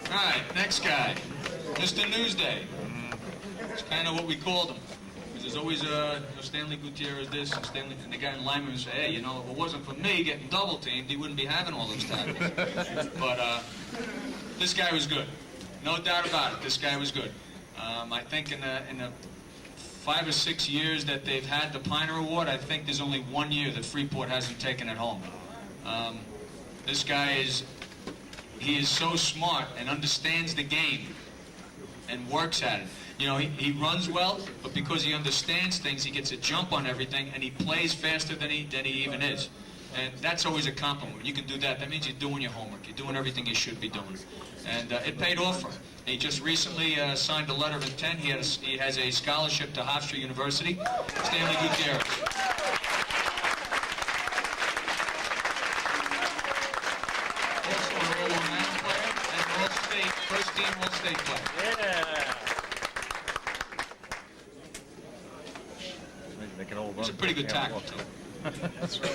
All right, next guy, Mr. Newsday. It's kind of what we called him. Because there's always Stanley Gutierrez this and Stanley, and the guy in lineman would say, hey, you know, if it wasn't for me getting double teamed, he wouldn't be having all those tackles. But this guy was good, no doubt about it. This guy was good. I think in the 5 or 6 years that they've had the Piner Award, I think there's only 1 year that Freeport hasn't taken it home. This guy he is so smart and understands the game and works at it. You know, he runs well, but because he understands things, he gets a jump on everything, and he plays faster than he even is. And that's always a compliment. You can do that. That means you're doing your homework. You're doing everything you should be doing. And it paid off for him. He just recently signed a letter of intent. He has a scholarship to Hofstra University. Stanley Gutierrez. Also an All-Long Island player and All-State, first-team All-State player. Yeah. He's a pretty good tackle, too. That's right.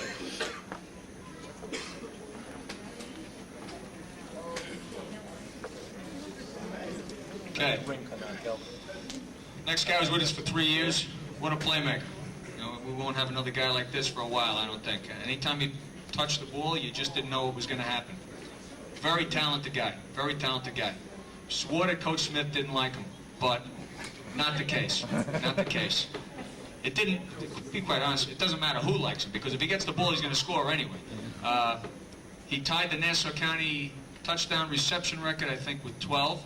Okay. Next guy was with us for 3 years. What a playmaker. You know, we won't have another guy like this for a while, I don't think. Anytime he touched the ball, you just didn't know what was going to happen. Very talented guy. Very talented guy. Swore that Coach Smith didn't like him, but not the case. Not the case. It didn't, to be quite honest, it doesn't matter who likes him, because if he gets the ball, he's going to score anyway. He tied the Nassau County touchdown reception record, I think, with 12.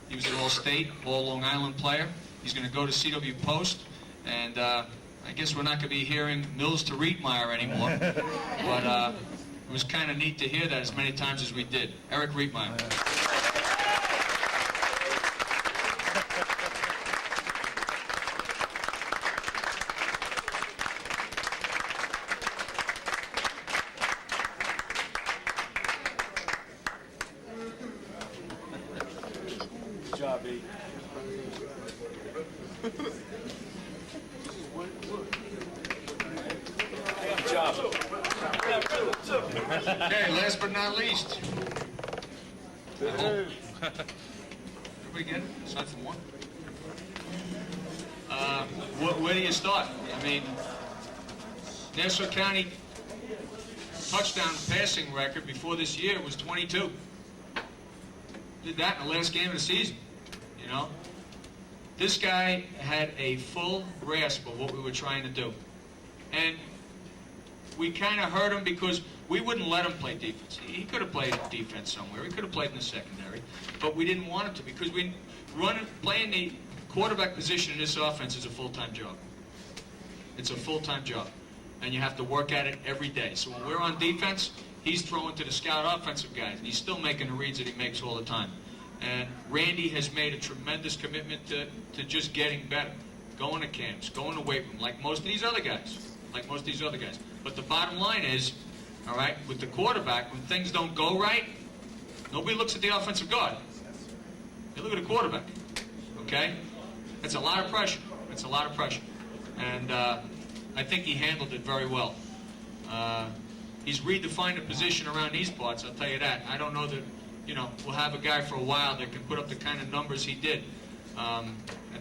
He was an All-State, All-Long Island player. He's going to go to CW Post, and I guess we're not going to be hearing Mills to Rietmeyer anymore, but it was kind of neat to hear that as many times as we did. Eric Rietmeyer. Good job, E. Good job. Okay, last but not least. Everybody get it? Aside from one? Where do you start? I mean, Nassau County touchdown passing record before this year was 22. Did that in the last game of the season, you know? This guy had a full grasp of what we were trying to do. And we kind of hurt him because we wouldn't let him play defense. He could have played defense somewhere. He could have played in the secondary. But we didn't want him to, because playing the quarterback position in this offense is a full-time job. It's a full-time job. And you have to work at it every day. So when we're on defense, he's throwing to the scout offensive guys, and he's still making the reads that he makes all the time. And Randy has made a tremendous commitment to just getting better, going to camps, going to weight room, like most of these other guys. But the bottom line is, all right, with the quarterback, when things don't go right, nobody looks at the offensive guard. They look at the quarterback, okay? That's a lot of pressure. That's a lot of pressure. And I think he handled it very well. He's redefined the position around these parts, I'll tell you that. I don't know that, you know, we'll have a guy for a while that can put up the kind of numbers he did. I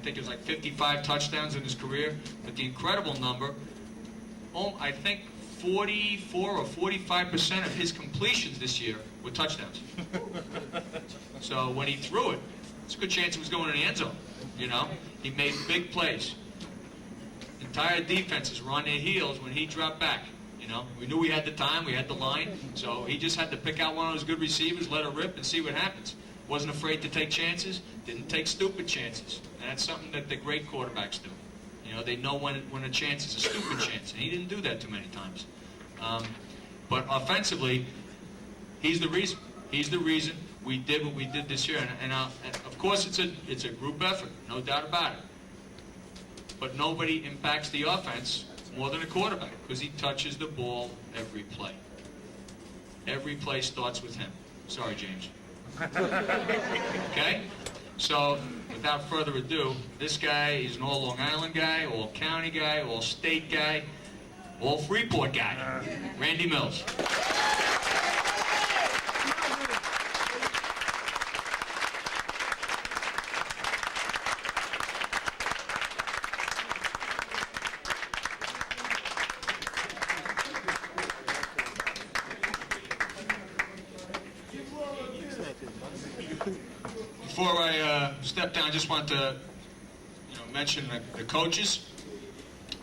think it was like 55 touchdowns in his career, but the incredible number, I think 44 or 45% of his completions this year were touchdowns. So when he threw it, it's a good chance it was going in the end zone, you know? He made big plays. Entire defenses were on their heels when he dropped back. You know, we knew we had the time, we had the line, so he just had to pick out one of those good receivers, let it rip, and see what happens. Wasn't afraid to take chances, didn't take stupid chances. And that's something that the great quarterbacks do. You know, they know when a chance is a stupid chance, and he didn't do that too many times. But offensively, he's the reason. He's the reason we did what we did this year. And of course, it's a group effort, no doubt about it. But nobody impacts the offense more than a quarterback, because he touches the ball every play. Every play starts with him. Sorry, James. Okay? So, without further ado, this guy is an all-Long Island guy, all-county guy, all-state guy, all-Freeport guy. Randy Mills. Good. 2 minutes. Before I step down, I just want to mention the coaches.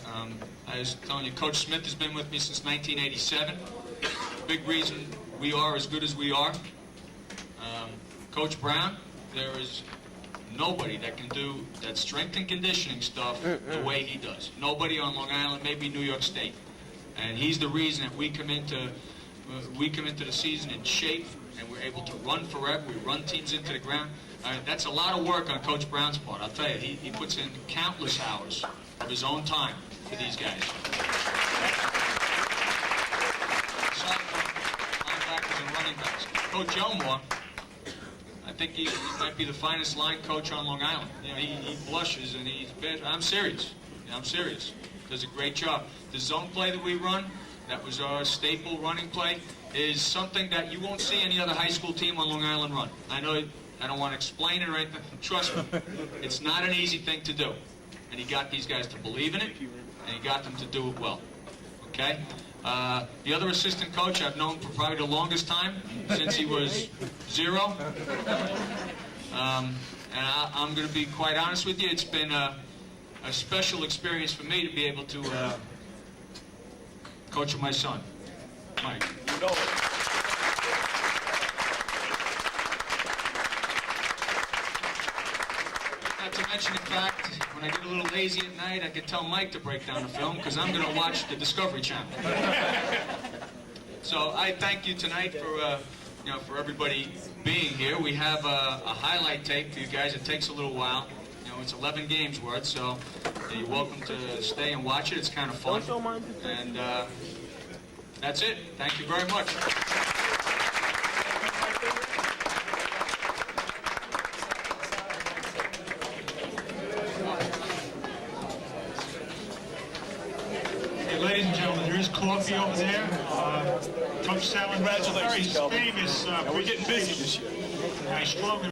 I was telling you, Coach Smith has been with me since 1987. Big reason we are as good as we are. Coach Brown, there is nobody that can do that strength and conditioning stuff the way he does. Nobody on Long Island, maybe New York State. And he's the reason that we come into the season in shape, and we're able to run forever. We run teams into the ground. That's a lot of work on Coach Brown's part. I'll tell you, he puts in countless hours of his own time for these guys. Linebackers and running backs. Coach Elmore, I think he might be the finest line coach on Long Island. He blushes and he's bad. I'm serious. I'm serious. Does a great job. The zone play that we run, that was our staple running play, is something that you won't see any other high school team on Long Island run. I know I don't want to explain it or anything. Trust me, it's not an easy thing to do. And he got these guys to believe in it, and he got them to do it well. Okay? The other assistant coach I've known for probably the longest time, since he was 0. And I'm going to be quite honest with you, it's been a special experience for me to be able to coach my son, Mike. You know it. Not to mention the fact, when I get a little lazy at night, I could tell Mike to break down the film because I'm going to watch the Discovery Channel. So I thank you tonight for everybody being here. We have a highlight tape for you guys. It takes a little while. It's 11 games worth, so you're welcome to stay and watch it. It's kind of fun. And that's it. Thank you very much. Ladies and gentlemen, there is coffee over there. Coach Salad, Congratulations, very famous. And we're getting busy this year. I strongly